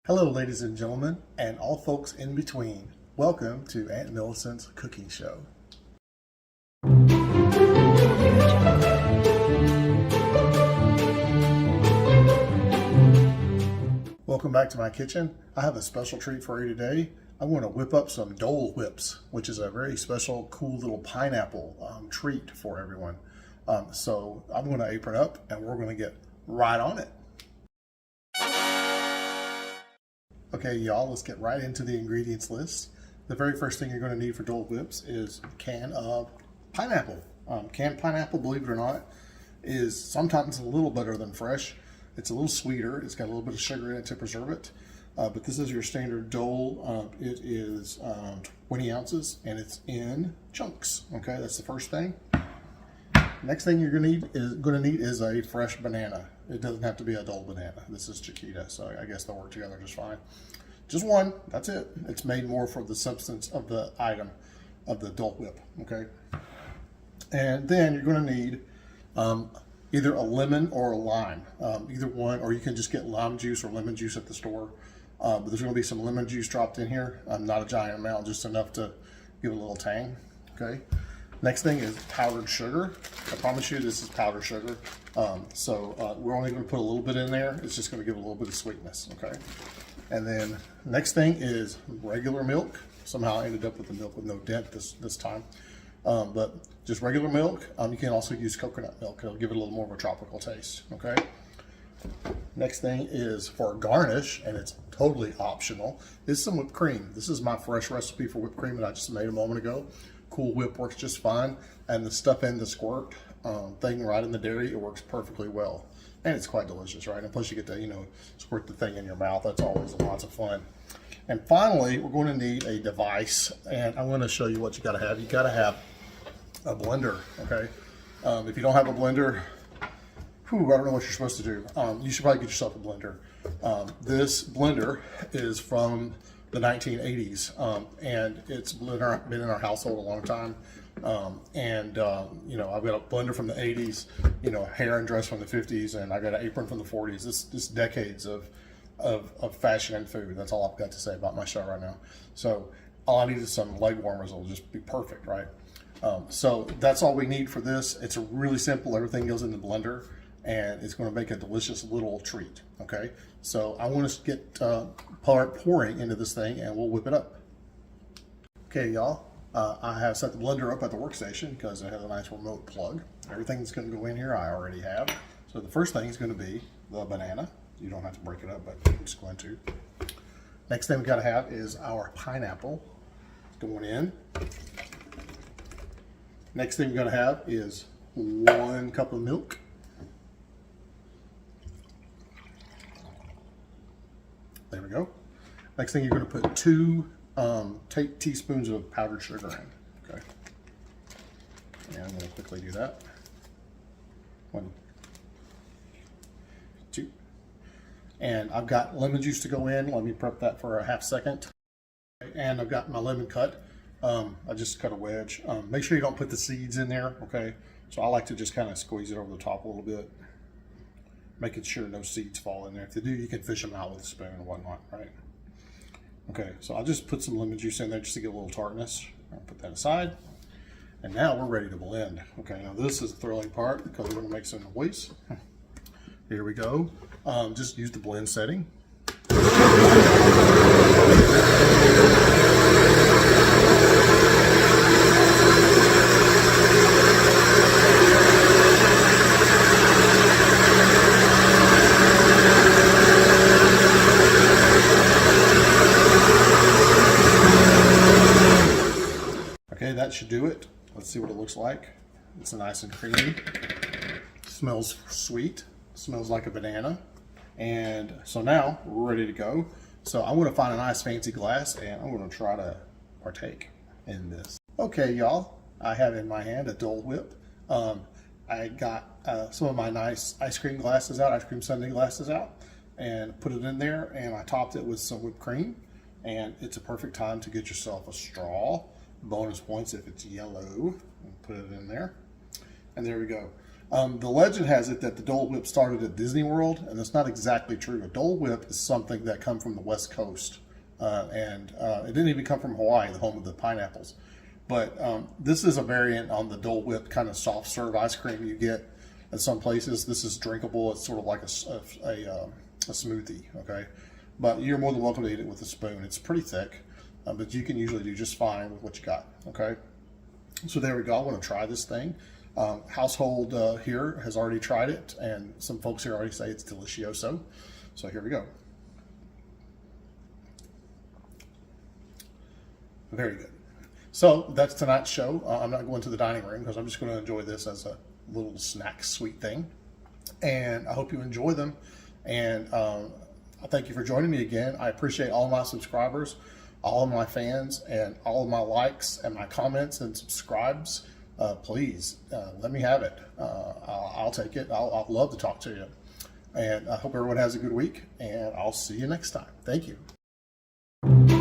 Hello, ladies and gentlemen, and all folks in between. Welcome to Aunt Millicent's cooking show. Welcome back to my kitchen. I have a special treat for you today. I'm going to whip up some Dole Whips, which is a very special, cool little pineapple treat for everyone. So I'm going to apron up and we're going to get right on it. Okay, y'all, let's get right into the ingredients list. The very first thing you're going to need for Dole Whips is a can of pineapple. Canned pineapple, believe it or not, is sometimes a little better than fresh. It's a little sweeter. It's got a little bit of sugar in it to preserve it. But this is your standard Dole. It is 20 ounces and it's in chunks. Okay, that's the first thing. Next thing you're going to need is a fresh banana. It doesn't have to be a Dole banana. This is Chiquita, so I guess they'll work together just fine. Just one, that's it. It's made more for the substance of the item of the Dole Whip, okay? And then you're going to need either a lemon or a lime, either one, or you can just get lime juice or lemon juice at the store. But there's going to be some lemon juice dropped in here, not a giant amount, just enough to give it a little tang, okay? Next thing is powdered sugar. I promise you this is powdered sugar. We're only going to put a little bit in there. It's just going to give a little bit of sweetness, okay? And then next thing is regular milk. Somehow I ended up with the milk with no dent this time. But just regular milk. You can also use coconut milk. It'll give it a little more of a tropical taste, okay? Next thing is for garnish, and it's totally optional, is some whipped cream. This is my fresh recipe for whipped cream that I just made a moment ago. Cool Whip works just fine, and the stuff in the squirt thing right in the dairy, it works perfectly well, and it's quite delicious, right? And plus you get to squirt the thing in your mouth. That's always lots of fun. And finally, we're going to need a device, and I'm going to show you what you got to have. You got to have a blender, okay? If you don't have a blender, I don't know what you're supposed to do. You should probably get yourself a blender. This blender is from the 1980s, and it's been in our household a long time. I've got a blender from the 80s, hair and dress from the 50s, and I got an apron from the 40s. This decades of fashion and food. That's all I've got to say about my show right now. So all I need is some leg warmers. It'll just be perfect, right? So that's all we need for this. It's really simple. Everything goes in the blender, and it's going to make a delicious little treat, okay? So I want to get pouring into this thing, and we'll whip it up. Okay, y'all, I have set the blender up at the workstation because it has a nice remote plug. Everything that's going to go in here I already have. So the first thing is going to be the banana. You don't have to break it up, but I'm just going to. Next thing we got to have is our pineapple. It's going in. Next thing we're going to have is 1 cup of milk. There we go. Next thing, you're going to put 2 teaspoons of powdered sugar in. Okay. And I'm going to quickly do that. 1, 2. And I've got lemon juice to go in. Let me prep that for a half second. And I've got my lemon cut. I just cut a wedge. Make sure you don't put the seeds in there, okay? So I like to just kind of squeeze it over the top a little bit, making sure no seeds fall in there. If they do, you can fish them out with a spoon and whatnot, right? Okay, so I'll just put some lemon juice in there just to get a little tartness. I'll put that aside. And now we're ready to blend. Okay, now this is the thrilling part because we're gonna make some noise. Here we go. Just use the blend setting. Okay, that should do it. Let's see what it looks like. It's nice and creamy. Smells sweet. Smells like a banana. And so now we're ready to go. So I'm going to find a nice fancy glass and I'm going to try to partake in this. Okay, y'all, I have in my hand a Dole Whip. I got some of my nice ice cream glasses out, ice cream sundae glasses out, and put it in there, and I topped it with some whipped cream. And it's a perfect time to get yourself a straw. Bonus points if it's yellow. Put it in there. And there we go. The legend has it that the Dole Whip started at Disney World, and that's not exactly true. A Dole Whip is something that come from the West Coast, and it didn't even come from Hawaii, the home of the pineapples. But this is a variant on the Dole Whip kind of soft serve ice cream you get at some places. This is drinkable. It's sort of like a smoothie, okay? But you're more than welcome to eat it with a spoon. It's pretty thick, but you can usually do just fine with what you got, okay? So there we go. I want to try this thing. Household here has already tried it, and some folks here already say it's delicioso. So here we go. Very good. So that's tonight's show. I'm not going to the dining room because I'm just going to enjoy this as a little snack sweet thing. And I hope you enjoy them. And I thank you for joining me again. I appreciate all my subscribers, all of my fans, and all of my likes and my comments and subscribes. Please let me have it. I'll take it. I'll love to talk to you. And I hope everyone has a good week, and I'll see you next time. Thank you.